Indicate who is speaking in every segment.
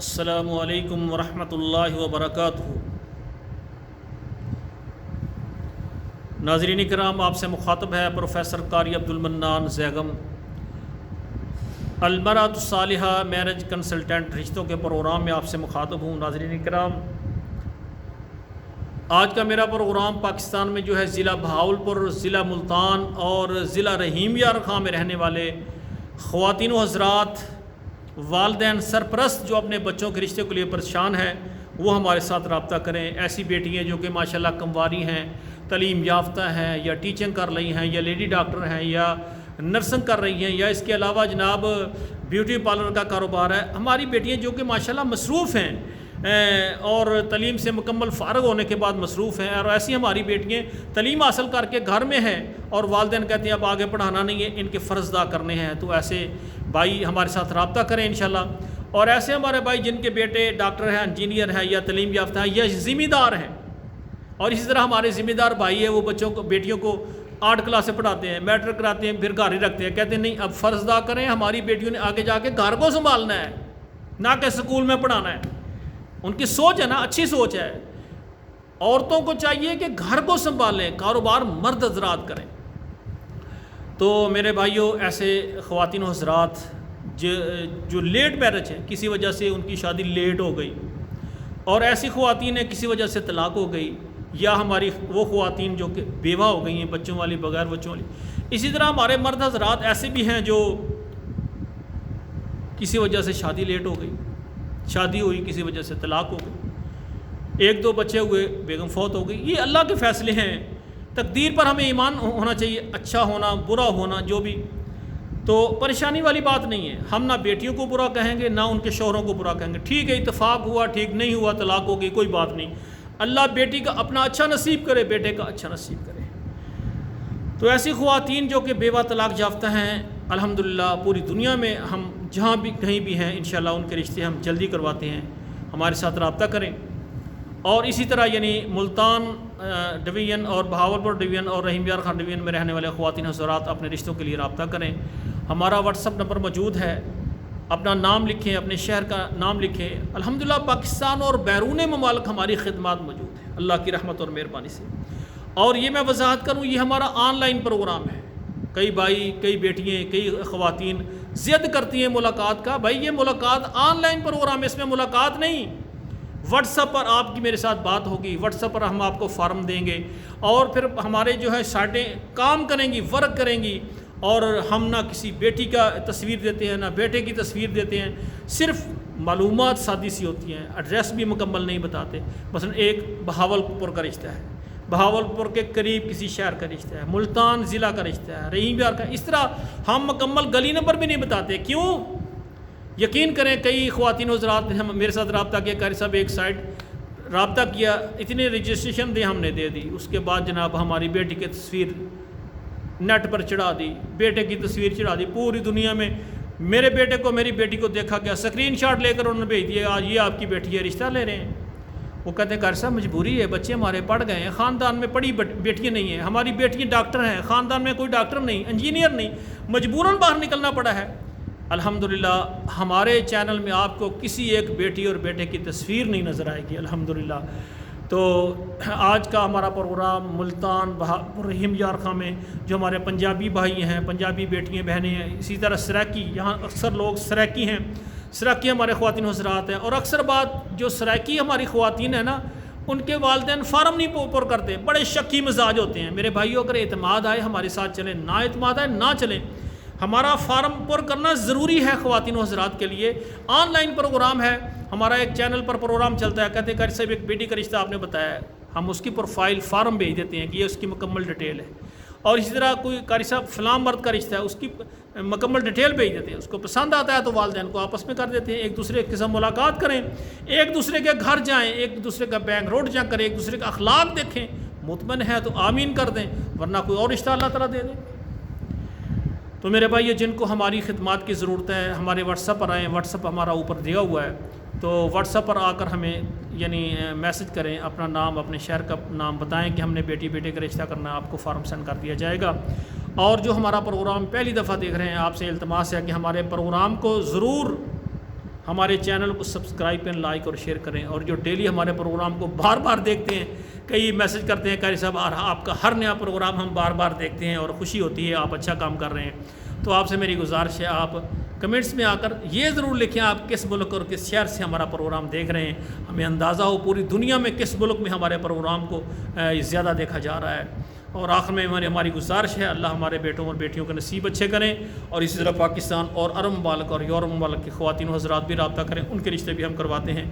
Speaker 1: السلام علیکم ورحمۃ اللہ وبرکاتہ۔ ناظرین کرام، آپ سے مخاطب ہے پروفیسر قاری عبدالمنان زیغم، المرأۃ الصالحہ میرج کنسلٹنٹ، رشتوں کے پروگرام میں آپ سے مخاطب ہوں۔ ناظرین کرام، آج کا میرا پروگرام پاکستان میں جو ہے ضلع بہاولپور، ضلع ملتان اور ضلع رحیم یار خاں میں رہنے والے خواتین و حضرات، والدین، سرپرست جو اپنے بچوں کے رشتے کے لیے پریشان ہیں، وہ ہمارے ساتھ رابطہ کریں۔ ایسی بیٹیاں جو کہ ماشاءاللہ کمواری ہیں، تعلیم یافتہ ہیں، یا ٹیچنگ کر رہی ہیں، یا لیڈی ڈاکٹر ہیں، یا نرسنگ کر رہی ہیں، یا اس کے علاوہ جناب بیوٹی پارلر کا کاروبار ہے۔ ہماری بیٹیاں جو کہ ماشاءاللہ مصروف ہیں اور تعلیم سے مکمل فارغ ہونے کے بعد مصروف ہیں، اور ایسی ہماری بیٹیاں تعلیم حاصل کر کے گھر میں ہیں اور والدین کہتے ہیں اب آگے پڑھانا نہیں ہے، ان کے فرض ادا کرنے ہیں، تو ایسے بھائی ہمارے ساتھ رابطہ کریں انشاءاللہ۔ اور ایسے ہمارے بھائی جن کے بیٹے ڈاکٹر ہیں، انجینئر ہیں، یا تعلیم یافتہ ہیں، یا ذمہ دار ہیں، اور اسی طرح ہمارے ذمہ دار بھائی ہیں، وہ بچوں کو، بیٹیوں کو 8 کلاسیں پڑھاتے ہیں، میٹرک کراتے ہیں، پھر گھر ہی رکھتے ہیں، کہتے ہیں نہیں اب فرض ادا کریں، ہماری بیٹیوں نے آگے جا کے گھر کو سنبھالنا ہے، نہ کہ سکول میں پڑھانا ہے۔ ان کی سوچ ہے نا، اچھی سوچ ہے۔ عورتوں کو چاہیے کہ گھر کو سنبھالیں، کاروبار مرد حضرات کریں۔ تو میرے بھائیوں، ایسے خواتین و حضرات جو لیٹ میرج ہے، کسی وجہ سے ان کی شادی لیٹ ہو گئی، اور ایسی خواتین ہیں کسی وجہ سے طلاق ہو گئی، یا ہماری وہ خواتین جو کہ بیوہ ہو گئی ہیں، بچوں والی، بغیر بچوں والی۔ اسی طرح ہمارے مرد حضرات ایسے بھی ہیں جو کسی وجہ سے شادی لیٹ ہو گئی، شادی ہوئی کسی وجہ سے طلاق ہو گئی، 1-2 بچے ہوئے، بیگم فوت ہو گئی۔ یہ اللہ کے فیصلے ہیں، تقدیر پر ہمیں ایمان ہونا چاہیے، اچھا ہونا، برا ہونا، جو بھی۔ تو پریشانی والی بات نہیں ہے، ہم نہ بیٹیوں کو برا کہیں گے، نہ ان کے شوہروں کو برا کہیں گے۔ ٹھیک ہے، اتفاق ہوا، ٹھیک نہیں ہوا، طلاق ہو گئی، کوئی بات نہیں۔ اللہ بیٹی کا اپنا اچھا نصیب کرے، بیٹے کا اچھا نصیب کرے۔ تو ایسی خواتین جو کہ بیوہ طلاق یافتہ ہیں، الحمدللہ پوری دنیا میں ہم جہاں بھی کہیں بھی ہیں، انشاءاللہ ان کے رشتے ہم جلدی کرواتے ہیں، ہمارے ساتھ رابطہ کریں۔ اور اسی طرح یعنی ملتان ڈویژن اور بہاولپور ڈویژن اور رحیم یار خان ڈویژن میں رہنے والے خواتین حضرات اپنے رشتوں کے لیے رابطہ کریں۔ ہمارا واٹس اپ نمبر موجود ہے، اپنا نام لکھیں، اپنے شہر کا نام لکھیں۔ الحمدللہ پاکستان اور بیرون ممالک ہماری خدمات موجود ہیں اللہ کی رحمت اور مہربانی سے۔ اور یہ میں وضاحت کروں، یہ ہمارا آن لائن پروگرام ہے۔ کئی بھائی، کئی بیٹیاں، کئی خواتین ضد کرتی ہیں ملاقات کا۔ بھائی یہ ملاقات آن لائن پروگرام ہے، اس میں ملاقات نہیں۔ واٹس ایپ پر آپ کی میرے ساتھ بات ہوگی، واٹس ایپ پر ہم آپ کو فارم دیں گے، اور پھر ہمارے جو ہے سائٹیں کام کریں گی، ورک کریں گی، اور ہم نہ کسی بیٹی کا تصویر دیتے ہیں، نہ بیٹے کی تصویر دیتے ہیں، صرف معلومات سادی سی ہوتی ہیں، ایڈریس بھی مکمل نہیں بتاتے۔ مثلا ایک بہاولپور کا رشتہ ہے، بہاولپور کے قریب کسی شہر کا رشتہ ہے، ملتان ضلع کا رشتہ ہے، رحیم یار کا، اس طرح ہم مکمل گلی نمبر بھی نہیں بتاتے۔ کیوں؟ یقین کریں، کئی خواتین حضرات نے ہم میرے ساتھ رابطہ کیا، قاری صاحب ایک سائٹ رابطہ کیا، اتنے رجسٹریشن دے، ہم نے دے دی، اس کے بعد جناب ہماری بیٹی کی تصویر نیٹ پر چڑھا دی، بیٹے کی تصویر چڑھا دی، پوری دنیا میں میرے بیٹے کو، میری بیٹی کو دیکھا گیا، اسکرین شاٹ لے کر انہوں نے بھیج دیا، آج یہ آپ کی بیٹی ہے، رشتہ لے رہے ہیں۔ وہ کہتے ہیں قاری صاحب مجبوری ہے، بچے ہمارے پڑھ گئے ہیں، خاندان میں پڑھی بیٹیاں نہیں ہیں، ہماری بیٹیاں ڈاکٹر ہیں، خاندان میں کوئی ڈاکٹر نہیں، انجینئر نہیں، مجبوراً باہر نکلنا پڑا ہے۔ الحمدللہ ہمارے چینل میں آپ کو کسی ایک بیٹی اور بیٹے کی تصویر نہیں نظر آئے گی، الحمدللہ۔ تو آج کا ہمارا پروگرام ملتان، رحیم یار خاں میں جو ہمارے پنجابی بھائی ہیں، پنجابی بیٹیاں بہنیں ہیں، اسی طرح سرائکی، یہاں اکثر لوگ سرائکی ہیں، سرائکی ہمارے خواتین حضرات ہیں، اور اکثر بات جو سرائکی ہماری خواتین ہیں نا، ان کے والدین فارم نہیں پر کرتے، بڑے شکی مزاج ہوتے ہیں۔ میرے بھائیوں، اگر اعتماد آئے ہمارے ساتھ چلیں، نہ اعتماد آئے نہ چلیں۔ ہمارا فارم پر کرنا ضروری ہے خواتین و حضرات کے لیے۔ آن لائن پروگرام ہے، ہمارا ایک چینل پر پروگرام چلتا ہے، کہتے ہیں قاری صاحب ایک بیٹی کا رشتہ آپ نے بتایا ہے، ہم اس کی پروفائل فارم بھیج دیتے ہیں کہ یہ اس کی مکمل ڈیٹیل ہے۔ اور اسی طرح کوئی قاری صاحب فلاں مرد کا رشتہ ہے، اس کی مکمل ڈیٹیل بھیج دیتے ہیں، اس کو پسند آتا ہے تو والدین کو آپس میں کر دیتے ہیں، ایک دوسرے کے ساتھ ملاقات کریں، ایک دوسرے کے گھر جائیں، ایک دوسرے کا بینک روڈ جا کریں، ایک دوسرے کا اخلاق دیکھیں، مطمئن ہے تو آمین کر دیں، ورنہ کوئی اور رشتہ اللہ تعالیٰ دے دیں۔ تو میرے بھائی جن کو ہماری خدمات کی ضرورت ہے، ہمارے واٹس ایپ پر آئیں، واٹس ایپ ہمارا اوپر دیا ہوا ہے، تو واٹس ایپ پر آ کر ہمیں یعنی میسج کریں، اپنا نام، اپنے شہر کا نام بتائیں کہ ہم نے بیٹی بیٹے کا رشتہ کرنا ہے، آپ کو فارم سینڈ کر دیا جائے گا۔ اور جو ہمارا پروگرام پہلی دفعہ دیکھ رہے ہیں، آپ سے التماس ہے کہ ہمارے پروگرام کو ضرور ہمارے چینل کو سبسکرائب کریں، لائک اور شیئر کریں، اور جو ڈیلی ہمارے پروگرام کو بار بار دیکھتے ہیں، کئی میسج کرتے ہیں قاری صاحب آپ کا ہر نیا پروگرام ہم بار بار دیکھتے ہیں اور خوشی ہوتی ہے، آپ اچھا کام کر رہے ہیں۔ تو آپ سے میری گزارش ہے، آپ کمنٹس میں آ کر یہ ضرور لکھیں آپ کس ملک اور کس شہر سے ہمارا پروگرام دیکھ رہے ہیں، ہمیں اندازہ ہو پوری دنیا میں کس ملک میں ہمارے پروگرام کو زیادہ دیکھا جا رہا ہے۔ اور آخر میں ہماری گزارش ہے، اللہ ہمارے بیٹوں اور بیٹیوں کے نصیب اچھے کریں، اور اسی طرح پاکستان اور عرب ممالک اور یورپ ممالک کی خواتین و حضرات بھی رابطہ کریں، ان کے رشتے بھی ہم کرواتے ہیں۔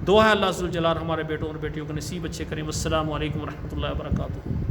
Speaker 1: دعا ہے اللہ ذوالجلال ہمارے بیٹوں اور بیٹیوں کے نصیب اچھے کریں۔ والسلام علیکم ورحمۃ اللہ وبرکاتہ۔